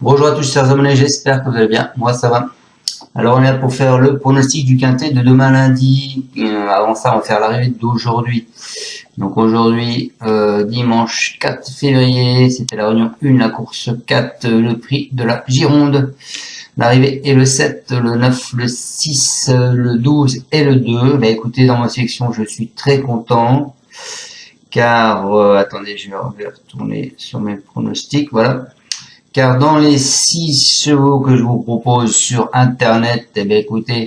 Bonjour à tous chers abonnés, j'espère que vous allez bien, moi ça va. Alors on est là pour faire le pronostic du quintet de demain lundi. Avant ça on va faire l'arrivée d'aujourd'hui. Donc aujourd'hui dimanche 4 février, c'était la réunion 1, la course 4, le prix de la Gironde. L'arrivée est le 7, le 9, le 6, le 12 et le 2. Bah écoutez, dans ma sélection je suis très content. Car, attendez, je vais retourner sur mes pronostics, voilà. Car dans les 6 chevaux que je vous propose sur internet, eh bien écoutez,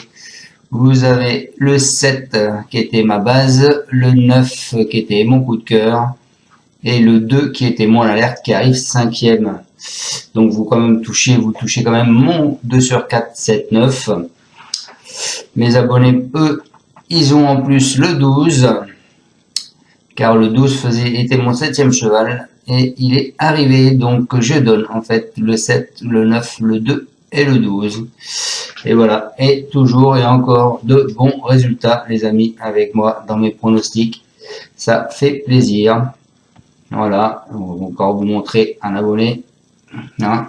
vous avez le 7 qui était ma base, le 9 qui était mon coup de cœur, et le 2 qui était mon alerte qui arrive 5e. Donc vous touchez quand même mon 2 sur 4, 7, 9. Mes abonnés, eux, ils ont en plus le 12, car le 12 était mon 7e cheval. Et il est arrivé, donc je donne en fait le 7, le 9, le 2 et le 12. Et voilà, et toujours et encore de bons résultats les amis avec moi dans mes pronostics. Ça fait plaisir. Voilà, on va encore vous montrer un abonné. Hein,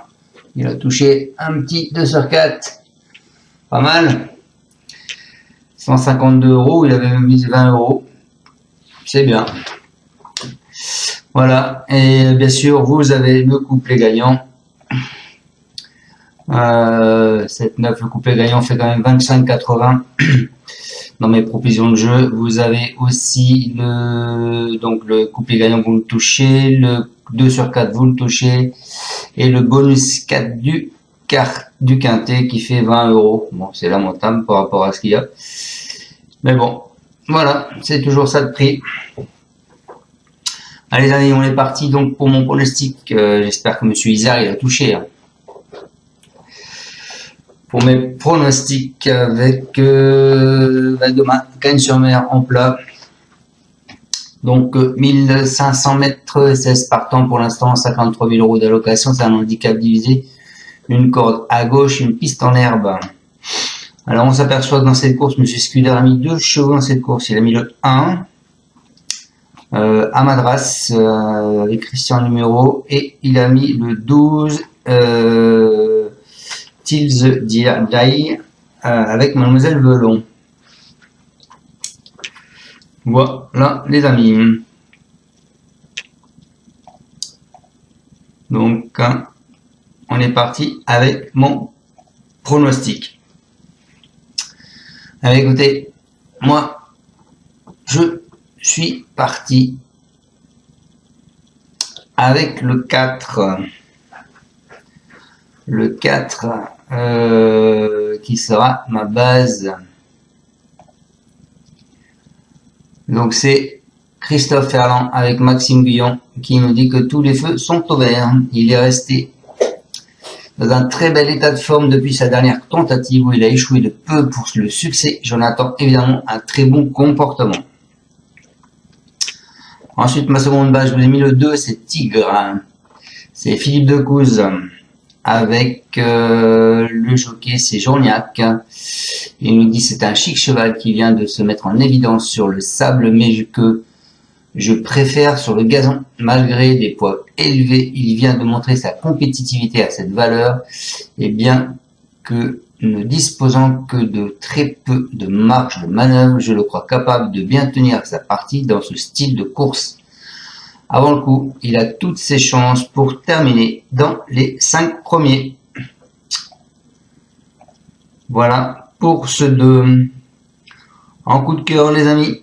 il a touché un petit 2 sur 4. Pas mal. 152 €, il avait mis 20 €. C'est bien. Voilà, et bien sûr, vous avez le couplet gagnant. 7-9, le couplet gagnant fait quand même 25,80 dans mes propositions de jeu. Vous avez aussi le couplet gagnant, vous le touchez, le 2 sur 4, vous le touchez, et le bonus 4 du quintet qui fait 20 €. Bon, c'est lamentable par rapport à ce qu'il y a. Mais bon, voilà, c'est toujours ça de prix. Allez les amis, on est parti donc pour mon pronostic. J'espère que Monsieur Isard il a touché. Hein. Pour mes pronostics avec demain, Cagnes-sur-Mer en plat. Donc 1500 mètres, 16 partants pour l'instant, 53 000 € d'allocation, c'est un handicap divisé. Une corde à gauche, une piste en herbe. Alors on s'aperçoit que dans cette course, Monsieur Scudder a mis 2 chevaux dans cette course. Il a mis le 1. À Madras avec Christian numéro, et il a mis le 12 Tills Dai avec Mademoiselle Velon. Voilà les amis. Donc on est parti avec mon pronostic. Alors écoutez, moi je suis parti avec le 4. Le 4 qui sera ma base. Donc c'est Christophe Ferland avec Maxime Guyon qui nous dit que tous les feux sont au vert. Il est resté dans un très bel état de forme depuis sa dernière tentative où il a échoué de peu pour le succès. J'en attends évidemment un très bon comportement. Ensuite, ma seconde base, je vous ai mis le 2, c'est Tigre. C'est Philippe Decouze avec le jockey, c'est Journiac. Il nous dit c'est un chic cheval qui vient de se mettre en évidence sur le sable, mais que je préfère sur le gazon. Malgré des poids élevés, il vient de montrer sa compétitivité à cette valeur, et bien que ne disposant que de très peu de marge de manœuvre, je le crois capable de bien tenir sa partie dans ce style de course. Avant le coup, il a toutes ses chances pour terminer dans les 5 premiers. Voilà pour ce 2. En coup de cœur les amis,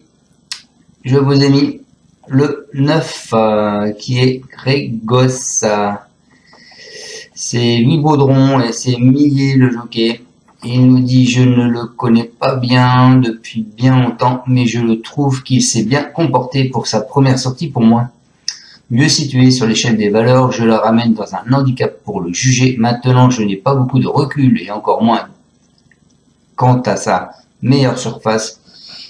je vous ai mis le 9 qui est Grégos. C'est Louis Baudron et c'est Millet le jockey. Il nous dit je ne le connais pas bien depuis bien longtemps, mais je le trouve qu'il s'est bien comporté pour sa première sortie pour moi. Mieux situé sur l'échelle des valeurs, je le ramène dans un handicap pour le juger. Maintenant, je n'ai pas beaucoup de recul et encore moins quant à sa meilleure surface.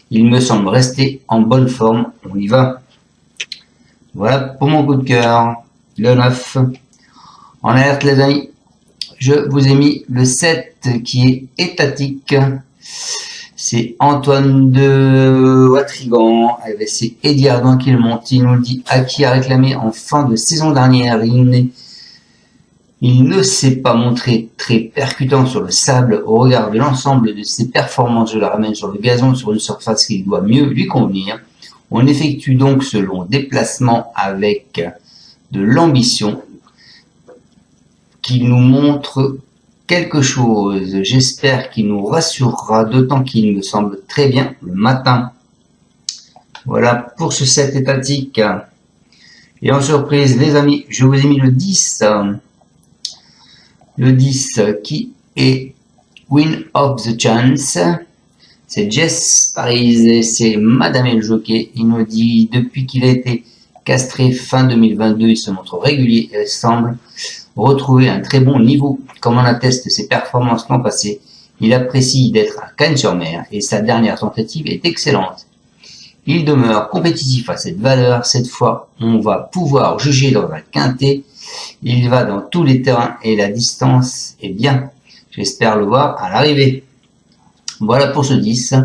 Il me semble rester en bonne forme. On y va. Voilà pour mon coup de cœur. Le 9. En alerte les amis, je vous ai mis le 7 qui est étatique. C'est Antoine de Watrigan. C'est Eddie Ardant qui le monte. Il nous le dit à qui a réclamé en fin de saison dernière. Il Il ne s'est pas montré très percutant sur le sable au regard de l'ensemble de ses performances. Je le ramène sur le gazon, sur une surface qui doit mieux lui convenir. On effectue donc ce long déplacement avec de l'ambition qui nous montre quelque chose. J'espère qu'il nous rassurera, d'autant qu'il me semble très bien le matin. Voilà pour ce set étatique. Et en surprise, les amis, je vous ai mis le 10. Le 10 qui est Win of the Chance. C'est Jess Paris et c'est Madame et le jockey. Il nous dit depuis qu'il a été castré fin 2022, il se montre régulier et semble retrouver un très bon niveau. Comme en atteste ses performances l'an passé, il apprécie d'être à Cagnes-sur-Mer et sa dernière tentative est excellente. Il demeure compétitif à cette valeur. Cette fois, on va pouvoir juger dans un quintet. Il va dans tous les terrains et la distance est bien. J'espère le voir à l'arrivée. Voilà pour ce 10.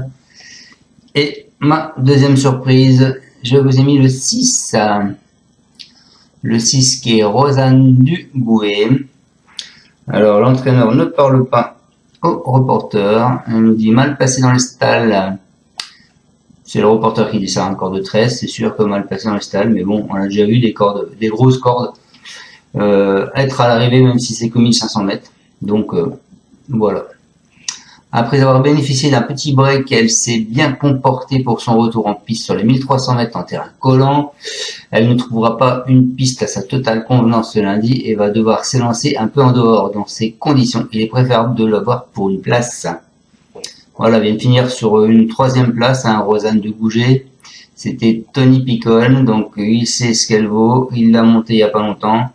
Et ma deuxième surprise, je vous ai mis le 6. Le 6 qui est Rosanne Dugouet. Alors l'entraîneur ne parle pas au reporter. Il nous dit mal passé dans les stalles. C'est le reporter qui dit ça, un corde de 13. C'est sûr que mal passé dans les stalles. Mais bon, on a déjà vu des cordes, des grosses cordes être à l'arrivée, même si c'est que 1500 mètres. Donc voilà. Après avoir bénéficié d'un petit break, elle s'est bien comportée pour son retour en piste sur les 1300 mètres en terrain collant. Elle ne trouvera pas une piste à sa totale convenance ce lundi et va devoir s'élancer un peu en dehors. Dans ces conditions, il est préférable de l'avoir pour une place. Voilà, elle vient de finir sur une 3e place, Rosanne de Gouget. C'était Tony Picon, donc il sait ce qu'elle vaut. Il l'a montée il n'y a pas longtemps.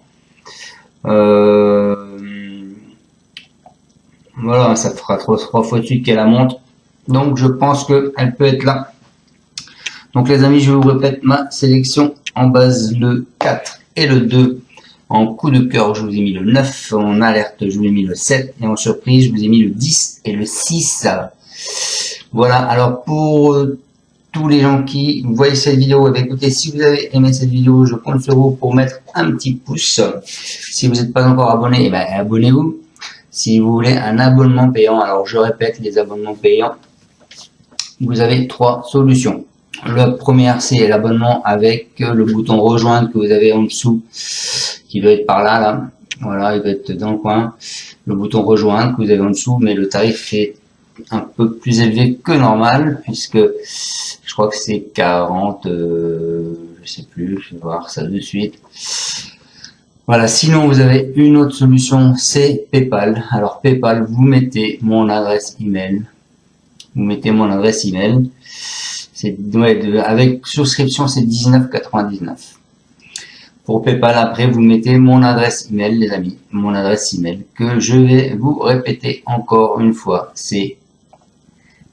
Voilà, ça fera 3 fois de suite qu'elle la monte. Donc je pense qu'elle peut être là. Donc les amis, je vous répète ma sélection en base le 4 et le 2. En coup de cœur, je vous ai mis le 9. En alerte, je vous ai mis le 7. Et en surprise, je vous ai mis le 10 et le 6. Voilà, alors pour tous les gens qui voient cette vidéo, écoutez, si vous avez aimé cette vidéo, je compte sur vous pour mettre un petit pouce. Si vous n'êtes pas encore abonné, abonnez-vous. Si vous voulez un abonnement payant, alors je répète, les abonnements payants, vous avez 3 solutions. La première, c'est l'abonnement avec le bouton rejoindre que vous avez en dessous, qui doit être par là. Voilà, il va être dans le coin. Le bouton rejoindre que vous avez en dessous, mais le tarif est un peu plus élevé que normal, puisque je crois que c'est 40, je sais plus, je vais voir ça de suite. Voilà, sinon vous avez une autre solution, c'est PayPal. Alors PayPal, vous mettez mon adresse email. C'est avec souscription, c'est 19,99. Pour PayPal, après vous mettez mon adresse email, les amis, mon adresse email que je vais vous répéter encore une fois. C'est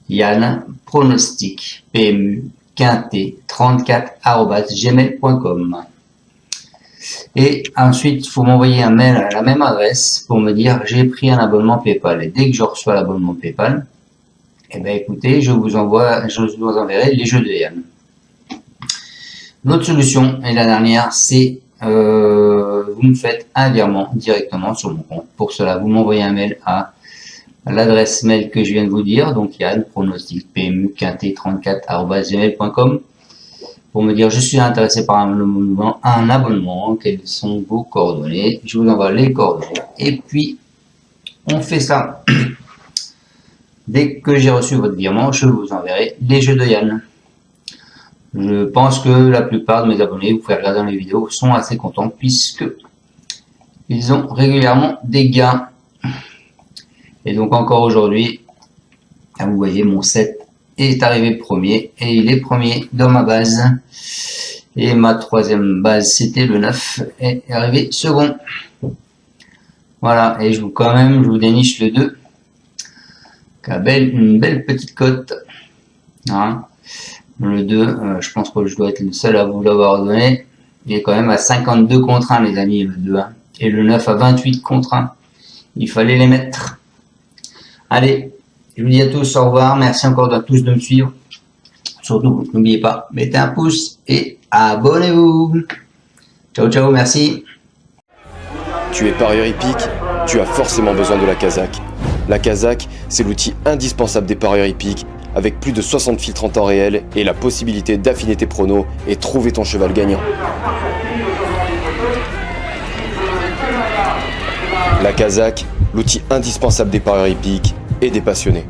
Yann Pronostic PMU Quintet 34@gmail.com. Et ensuite, il faut m'envoyer un mail à la même adresse pour me dire j'ai pris un abonnement PayPal. Et dès que je reçois l'abonnement PayPal, écoutez, je vous enverrai les jeux de Yann. L'autre solution, et la dernière, c'est vous me faites un virement directement sur mon compte. Pour cela, vous m'envoyez un mail à l'adresse mail que je viens de vous dire, donc Yann Pronostic PMU Quintet 34@gmail.com. Pour me dire je suis intéressé par un abonnement, quelles sont vos coordonnées, je vous envoie les coordonnées et puis on fait ça. Dès que j'ai reçu votre virement, je vous enverrai les jeux de Yann. Je pense que la plupart de mes abonnés, vous pouvez regarder dans les vidéos, sont assez contents puisque ils ont régulièrement des gains. Et donc encore aujourd'hui, vous voyez mon set est arrivé premier et il est premier dans ma base et ma 3e base c'était le 9 et est arrivé second. Voilà, et je vous déniche le 2 qui a une belle petite cote, hein. Le 2, je pense que je dois être le seul à vous l'avoir donné. Il est quand même à 52 contre 1 les amis, le 2, hein. Et le 9 à 28 contre 1. Il fallait les mettre. Allez, je vous dis à tous au revoir, merci encore à tous de me suivre. Surtout, n'oubliez pas, mettez un pouce et abonnez-vous. Ciao, ciao, merci. Tu es parieur hippique, tu as forcément besoin de la Kazakh. La Kazakh, c'est l'outil indispensable des parieurs hippiques, avec plus de 60 filtres en temps réel et la possibilité d'affiner tes pronos et trouver ton cheval gagnant. La Kazakh, l'outil indispensable des parieurs hippiques et des passionnés.